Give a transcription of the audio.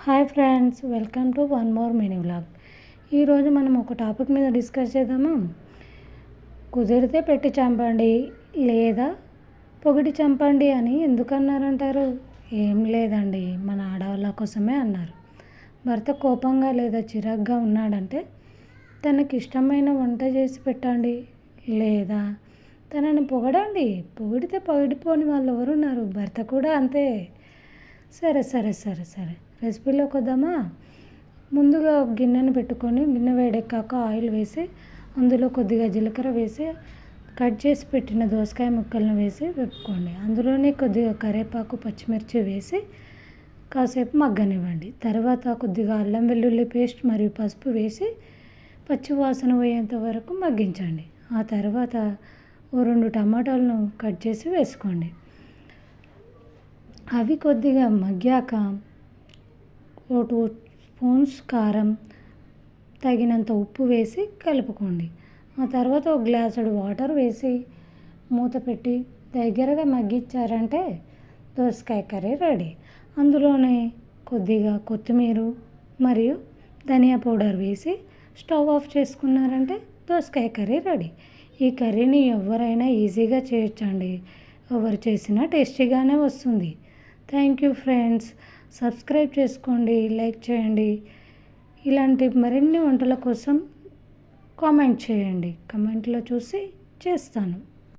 Hi friends, welcome to one more mini vlog. ఈరోజు మనం ఒక టాపిక్ మీద డిస్కస్ చేద్దామా. కుదిరితే పెట్టి చంపండి లేదా పొగిడి చంపండి అని ఎందుకు అన్నారంటారు? ఏం లేదండి, మన ఆడవాళ్ళ కోసమే అన్నారు. భర్త కోపంగా లేదా చిరాగ్గా ఉన్నాడంటే తనకి ఇష్టమైన వంట చేసి పెట్టండి లేదా తనని పొగడండి. పొగిడితే పొగిడిపోని వాళ్ళు ఎవరున్నారు? భర్త కూడా అంతే. సరే రెసిపీలోకి వద్దామా. ముందుగా ఒక గిన్నెను పెట్టుకొని గిన్నె వేడెక్కాక ఆయిల్ వేసి అందులో కొద్దిగా జీలకర్ర వేసి కట్ చేసి పెట్టిన దోసకాయ ముక్కలను వేసి వేపుకోండి. అందులోనే కొద్దిగా కరివేపాకు పచ్చిమిర్చి వేసి కాసేపు మగ్గనివ్వండి. తర్వాత కొద్దిగా అల్లం వెల్లుల్లి పేస్ట్ మరియు పసుపు వేసి పచ్చివాసన పోయేంత వరకు మగ్గించండి. ఆ తర్వాత ఓ 2 టమాటాలను కట్ చేసి వేసుకోండి. అవి కొద్దిగా మగ్గాక ఓ 2 స్పూన్స్ కారం, తగినంత ఉప్పు వేసి కలుపుకోండి. ఆ తర్వాత ఒక గ్లాసుడు వాటర్ వేసి మూత పెట్టి దగ్గరగా మగ్గించారంటే దోసకాయ కర్రీ రెడీ. అందులోనే కొద్దిగా కొత్తిమీర మరియు ధనియా పౌడర్ వేసి స్టవ్ ఆఫ్ చేసుకున్నారంటే దోసకాయ కర్రీ రెడీ. ఈ కర్రీని ఎవరైనా ఈజీగా చేయొచ్చండి. ఎవరు చేసినా టేస్టీగానే వస్తుంది. Thank you friends. సబ్స్క్రైబ్ చేసుకోండి, లైక్ చేయండి. ఇలాంటి మరిన్ని వంటల కోసం కామెంట్ చేయండి. కామెంట్లో చూసి చేస్తాను.